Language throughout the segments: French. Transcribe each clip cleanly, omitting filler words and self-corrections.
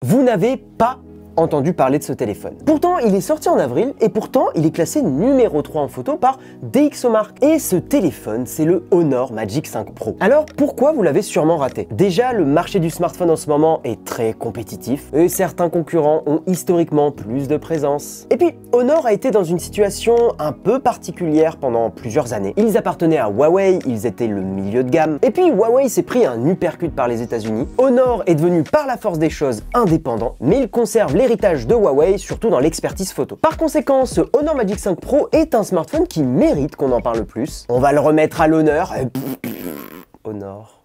Vous n'avez pas entendu parler de ce téléphone. Pourtant, il est sorti en avril et pourtant, il est classé numéro 3 en photo par DxOMark. Et ce téléphone, c'est le Honor Magic 5 Pro. Alors, pourquoi vous l'avez sûrement raté? Déjà, le marché du smartphone en ce moment est très compétitif et certains concurrents ont historiquement plus de présence. Et puis, Honor a été dans une situation un peu particulière pendant plusieurs années. Ils appartenaient à Huawei, ils étaient le milieu de gamme. Et puis, Huawei s'est pris un uppercut par les États-Unis. Honor est devenu par la force des choses indépendant, mais il conserve l'héritage de Huawei, surtout dans l'expertise photo. Par conséquent, ce Honor Magic 5 Pro est un smartphone qui mérite qu'on en parle plus. On va le remettre à l'honneur. Honor.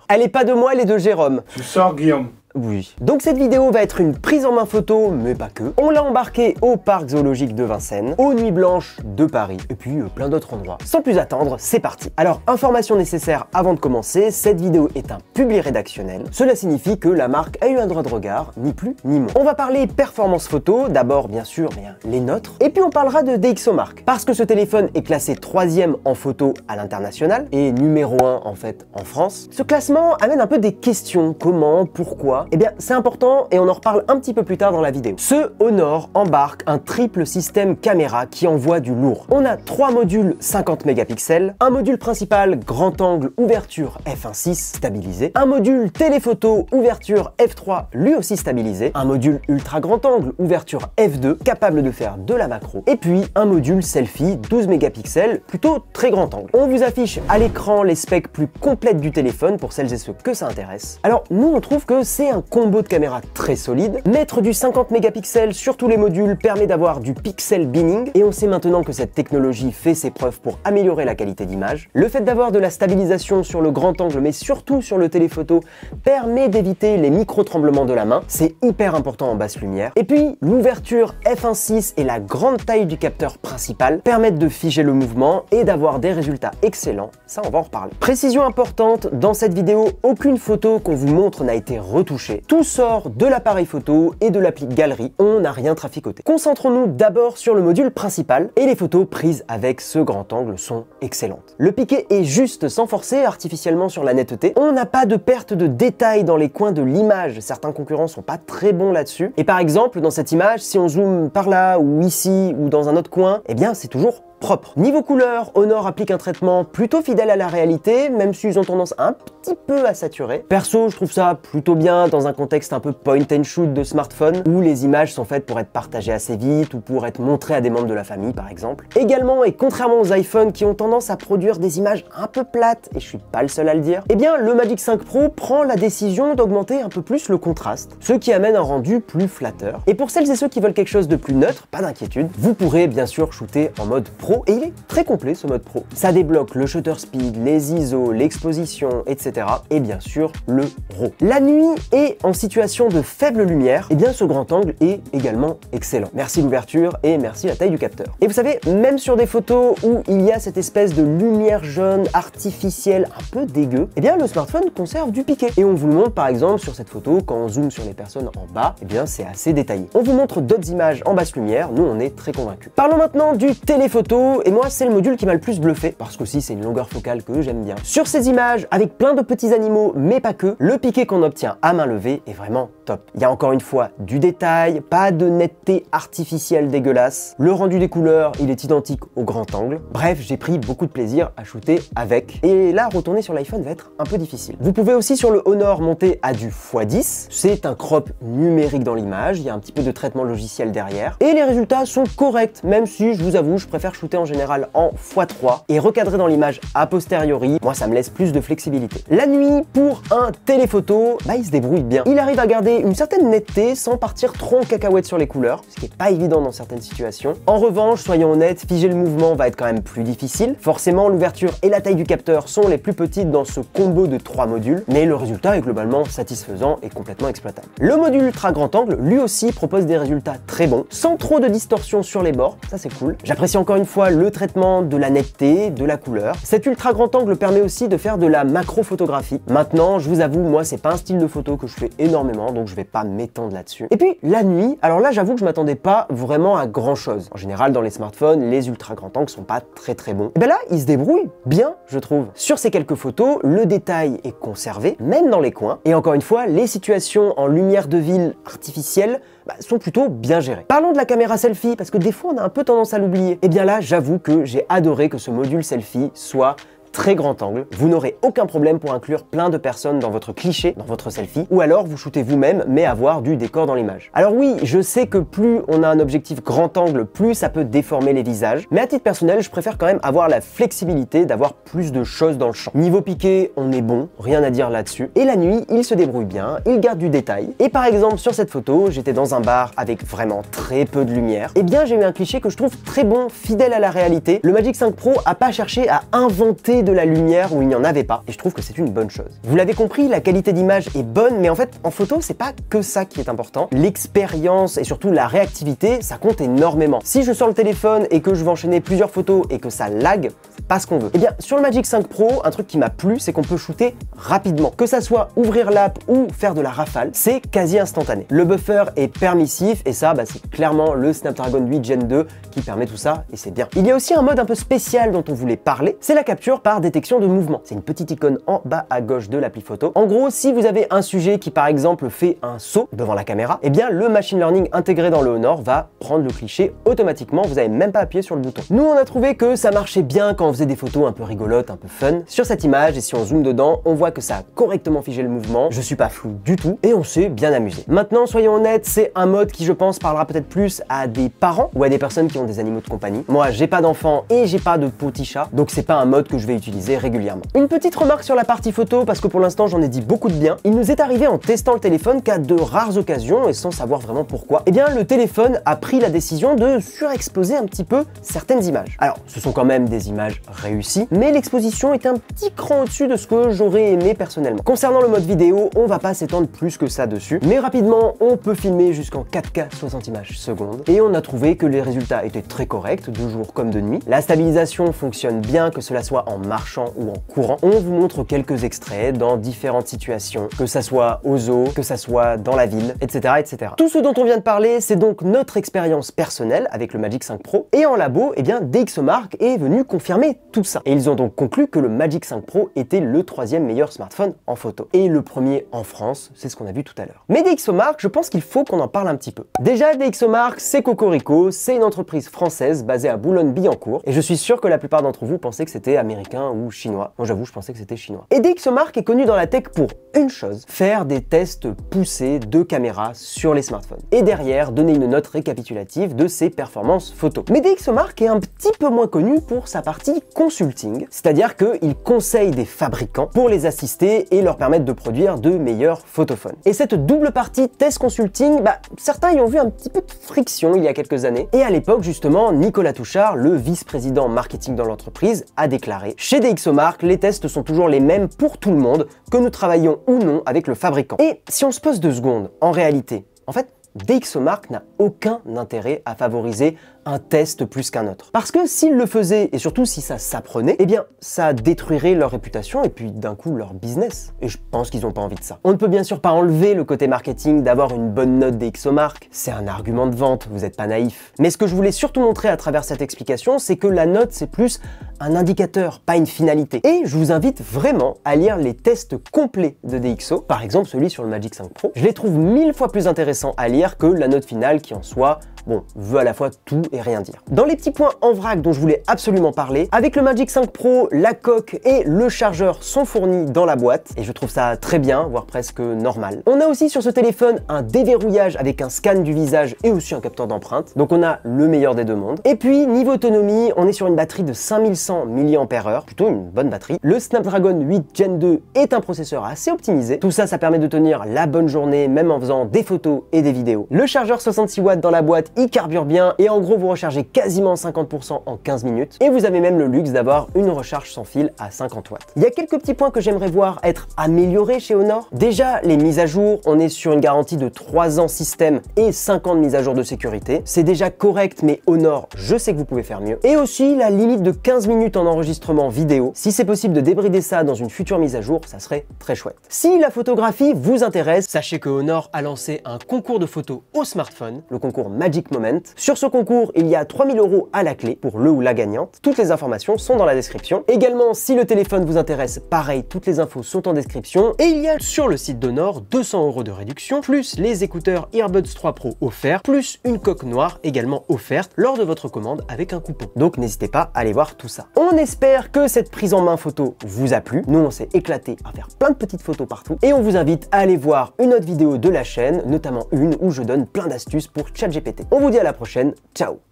Elle est pas de moi, elle est de Jérôme. Tu sors, Guillaume. Oui. Donc cette vidéo va être une prise en main photo, mais pas que. On l'a embarqué au parc zoologique de Vincennes, aux Nuits Blanches de Paris, et puis plein d'autres endroits. Sans plus attendre, c'est parti. Alors, information nécessaire avant de commencer, cette vidéo est un publi rédactionnel. Cela signifie que la marque a eu un droit de regard, ni plus ni moins. On va parler performance photo, d'abord bien sûr, les nôtres, et puis on parlera de DxOMark, parce que ce téléphone est classé 3e en photo à l'international, et numéro 1 en fait en France. Ce classement amène un peu des questions, comment, pourquoi. Eh bien, c'est important et on en reparle un petit peu plus tard dans la vidéo. Ce Honor embarque un triple système caméra qui envoie du lourd. On a 3 modules 50 mégapixels, un module principal grand angle ouverture f1.6 stabilisé, un module téléphoto ouverture f3 lui aussi stabilisé, un module ultra grand angle ouverture f2 capable de faire de la macro, et puis un module selfie 12 mégapixels plutôt très grand angle. On vous affiche à l'écran les specs plus complètes du téléphone pour celles et ceux que ça intéresse. Alors nous on trouve que c'est un combo de caméras très solide. Mettre du 50 mégapixels sur tous les modules permet d'avoir du pixel binning et on sait maintenant que cette technologie fait ses preuves pour améliorer la qualité d'image. Le fait d'avoir de la stabilisation sur le grand angle mais surtout sur le téléphoto permet d'éviter les micro-tremblements de la main. C'est hyper important en basse lumière. Et puis l'ouverture f1.6 et la grande taille du capteur principal permettent de figer le mouvement et d'avoir des résultats excellents. Ça, on va en reparler. Précision importante, dans cette vidéo, aucune photo qu'on vous montre n'a été retouchée. Tout sort de l'appareil photo et de l'appli Galerie, on n'a rien traficoté. Concentrons-nous d'abord sur le module principal et les photos prises avec ce grand angle sont excellentes. Le piqué est juste sans forcer artificiellement sur la netteté, on n'a pas de perte de détails dans les coins de l'image, certains concurrents sont pas très bons là-dessus. Et par exemple, dans cette image, si on zoome par là ou ici ou dans un autre coin, eh bien c'est toujours propre. Niveau couleur, Honor applique un traitement plutôt fidèle à la réalité, même s'ils ont tendance un petit peu à saturer. Perso, je trouve ça plutôt bien dans un contexte un peu point and shoot de smartphone, où les images sont faites pour être partagées assez vite ou pour être montrées à des membres de la famille par exemple. Également, et contrairement aux iPhones qui ont tendance à produire des images un peu plates, et je suis pas le seul à le dire, eh bien le Magic 5 Pro prend la décision d'augmenter un peu plus le contraste, ce qui amène un rendu plus flatteur. Et pour celles et ceux qui veulent quelque chose de plus neutre, pas d'inquiétude, vous pourrez bien sûr shooter en mode pro, et il est très complet ce mode pro. Ça débloque le shutter speed, les ISO, l'exposition, etc. et bien sûr le RAW. La nuit et en situation de faible lumière, et bien ce grand angle est également excellent. Merci l'ouverture et merci la taille du capteur. Et vous savez, même sur des photos où il y a cette espèce de lumière jaune artificielle un peu dégueu, et bien le smartphone conserve du piqué. Et on vous le montre par exemple sur cette photo, quand on zoome sur les personnes en bas, et bien c'est assez détaillé. On vous montre d'autres images en basse lumière, nous on est très convaincus. Parlons maintenant du téléphoto, et moi c'est le module qui m'a le plus bluffé, parce qu'aussi c'est une longueur focale que j'aime bien. Sur ces images, avec plein de petits animaux, mais pas que, le piqué qu'on obtient à main levée est vraiment top. Il y a encore une fois du détail, pas de netteté artificielle dégueulasse. Le rendu des couleurs, il est identique au grand angle. Bref, j'ai pris beaucoup de plaisir à shooter avec. Et là, retourner sur l'iPhone va être un peu difficile. Vous pouvez aussi sur le Honor monter à du x10. C'est un crop numérique dans l'image, il y a un petit peu de traitement logiciel derrière. Et les résultats sont corrects, même si je vous avoue, je préfère shooter en général en x3 et recadrer dans l'image a posteriori. Moi, ça me laisse plus de flexibilité. La nuit, pour un téléphoto, bah, il se débrouille bien. Il arrive à garder une certaine netteté sans partir trop en cacahuète sur les couleurs, ce qui est pas évident dans certaines situations. En revanche, soyons honnêtes, figer le mouvement va être quand même plus difficile. Forcément, l'ouverture et la taille du capteur sont les plus petites dans ce combo de 3 modules, mais le résultat est globalement satisfaisant et complètement exploitable. Le module ultra grand angle, lui aussi, propose des résultats très bons, sans trop de distorsion sur les bords, ça c'est cool. J'apprécie encore une fois le traitement de la netteté, de la couleur. Cet ultra grand angle permet aussi de faire de la macro-photographie. Maintenant, je vous avoue, moi c'est pas un style de photo que je fais énormément, donc je vais pas m'étendre là-dessus. Et puis la nuit, alors là j'avoue que je m'attendais pas vraiment à grand chose. En général dans les smartphones, les ultra grands angles sont pas très bons. Et bien là, ils se débrouillent bien, je trouve. Sur ces quelques photos, le détail est conservé, même dans les coins. Et encore une fois, les situations en lumière de ville artificielle sont plutôt bien gérées. Parlons de la caméra selfie, parce que des fois on a un peu tendance à l'oublier. Et bien là, j'avoue que j'ai adoré que ce module selfie soit très grand angle. Vous n'aurez aucun problème pour inclure plein de personnes dans votre cliché, dans votre selfie, ou alors vous shootez vous-même mais avoir du décor dans l'image. Alors oui, je sais que plus on a un objectif grand angle, plus ça peut déformer les visages, mais à titre personnel, je préfère quand même avoir la flexibilité d'avoir plus de choses dans le champ. Niveau piqué, on est bon, rien à dire là-dessus. Et la nuit, il se débrouille bien, il garde du détail. Et par exemple, sur cette photo, j'étais dans un bar avec vraiment très peu de lumière. Et bien, j'ai eu un cliché que je trouve très bon, fidèle à la réalité. Le Magic 5 Pro a pas cherché à inventer de la lumière où il n'y en avait pas, et je trouve que c'est une bonne chose. Vous l'avez compris, la qualité d'image est bonne, mais en fait, en photo, c'est pas que ça qui est important. L'expérience et surtout la réactivité, ça compte énormément. Si je sors le téléphone et que je vais enchaîner plusieurs photos et que ça lag, c'est pas ce qu'on veut. Et bien, sur le Magic 5 Pro, un truc qui m'a plu, c'est qu'on peut shooter rapidement. Que ça soit ouvrir l'app ou faire de la rafale, c'est quasi instantané. Le buffer est permissif, et ça, c'est clairement le Snapdragon 8 Gen 2 qui permet tout ça, et c'est bien. Il y a aussi un mode un peu spécial dont on voulait parler, c'est la capture par détection de mouvement. C'est une petite icône en bas à gauche de l'appli photo. En gros, si vous avez un sujet qui par exemple fait un saut devant la caméra, eh bien le machine learning intégré dans le Honor va prendre le cliché automatiquement, vous n'avez même pas appuyé sur le bouton. Nous on a trouvé que ça marchait bien quand on faisait des photos un peu rigolotes, un peu fun. Sur cette image, et si on zoome dedans, on voit que ça a correctement figé le mouvement, je suis pas flou du tout, et on s'est bien amusé. Maintenant, soyons honnêtes, c'est un mode qui je pense parlera peut-être plus à des parents ou à des personnes qui ont des animaux de compagnie. Moi j'ai pas d'enfant et j'ai pas de petit chat, donc c'est pas un mode que je vais utiliser régulièrement. Une petite remarque sur la partie photo, parce que pour l'instant j'en ai dit beaucoup de bien. Il nous est arrivé en testant le téléphone qu'à de rares occasions, et sans savoir vraiment pourquoi, eh bien le téléphone a pris la décision de surexposer un petit peu certaines images. Alors ce sont quand même des images réussies, mais l'exposition est un petit cran au-dessus de ce que j'aurais aimé personnellement. Concernant le mode vidéo, on va pas s'étendre plus que ça dessus, mais rapidement on peut filmer jusqu'en 4K 60 images secondes, et on a trouvé que les résultats étaient très corrects, de jour comme de nuit. La stabilisation fonctionne bien, que cela soit en marchant ou en courant. On vous montre quelques extraits dans différentes situations, que ça soit au zoo, que ça soit dans la ville, etc. etc. Tout ce dont on vient de parler, c'est donc notre expérience personnelle avec le Magic 5 Pro, et en labo, eh bien DxOMark est venu confirmer tout ça. Et ils ont donc conclu que le Magic 5 Pro était le 3e meilleur smartphone en photo. Et le premier en France, c'est ce qu'on a vu tout à l'heure. Mais DxOMark, je pense qu'il faut qu'on en parle un petit peu. Déjà, DxOMark, c'est Cocorico, c'est une entreprise française basée à Boulogne-Billancourt, et je suis sûr que la plupart d'entre vous pensaient que c'était américain ou chinois. Moi j'avoue, je pensais que c'était chinois. Et DxOMark est connu dans la tech pour une chose, faire des tests poussés de caméras sur les smartphones. Et derrière, donner une note récapitulative de ses performances photo. Mais DxOMark est un petit peu moins connu pour sa partie consulting, c'est-à-dire qu'il conseille des fabricants pour les assister et leur permettre de produire de meilleurs photophones. Et cette double partie test consulting, certains y ont vu un petit peu de friction il y a quelques années. Et à l'époque, justement, Nicolas Touchard, le vice-président marketing dans l'entreprise, a déclaré: chez DxOMark, les tests sont toujours les mêmes pour tout le monde, que nous travaillons ou non avec le fabricant. Et si on se pose 2 secondes, en réalité, en fait, DxOMark n'a aucun intérêt à favoriser un test plus qu'un autre. Parce que s'ils le faisaient, et surtout si ça s'apprenait, eh bien ça détruirait leur réputation et puis d'un coup leur business. Et je pense qu'ils n'ont pas envie de ça. On ne peut bien sûr pas enlever le côté marketing d'avoir une bonne note DxOMark. C'est un argument de vente, vous n'êtes pas naïf. Mais ce que je voulais surtout montrer à travers cette explication, c'est que la note c'est plus un indicateur, pas une finalité. Et je vous invite vraiment à lire les tests complets de DxO, par exemple celui sur le Magic 5 Pro. Je les trouve 1000 fois plus intéressants à lire que la note finale qui en soi, bon, veut à la fois tout et rien dire. Dans les petits points en vrac dont je voulais absolument parler, avec le Magic 5 Pro, la coque et le chargeur sont fournis dans la boîte, et je trouve ça très bien, voire presque normal. On a aussi sur ce téléphone un déverrouillage avec un scan du visage et aussi un capteur d'empreinte, donc on a le meilleur des deux mondes. Et puis, niveau autonomie, on est sur une batterie de 5100 mAh, plutôt une bonne batterie. Le Snapdragon 8 Gen 2 est un processeur assez optimisé. Tout ça, ça permet de tenir la bonne journée, même en faisant des photos et des vidéos. Le chargeur 66 watts dans la boîte, il carbure bien et en gros vous rechargez quasiment 50% en 15 minutes et vous avez même le luxe d'avoir une recharge sans fil à 50 watts. Il y a quelques petits points que j'aimerais voir être améliorés chez Honor. Déjà, les mises à jour, on est sur une garantie de 3 ans système et 5 ans de mise à jour de sécurité. C'est déjà correct, mais Honor, je sais que vous pouvez faire mieux. Et aussi la limite de 15 minutes en enregistrement vidéo. Si c'est possible de débrider ça dans une future mise à jour, ça serait très chouette. Si la photographie vous intéresse, sachez que Honor a lancé un concours de photos au smartphone, le concours Magic Moment. Sur ce concours, il y a 3000 € à la clé pour le ou la gagnante. Toutes les informations sont dans la description. Également, si le téléphone vous intéresse, pareil, toutes les infos sont en description. Et il y a sur le site d'Honor 200 € de réduction, plus les écouteurs Earbuds 3 Pro offerts, plus une coque noire également offerte lors de votre commande avec un coupon. Donc n'hésitez pas à aller voir tout ça. On espère que cette prise en main photo vous a plu. Nous, on s'est éclaté à faire plein de petites photos partout. Et on vous invite à aller voir une autre vidéo de la chaîne, notamment une où je donne plein d'astuces pour ChatGPT. On vous dit à la prochaine, ciao!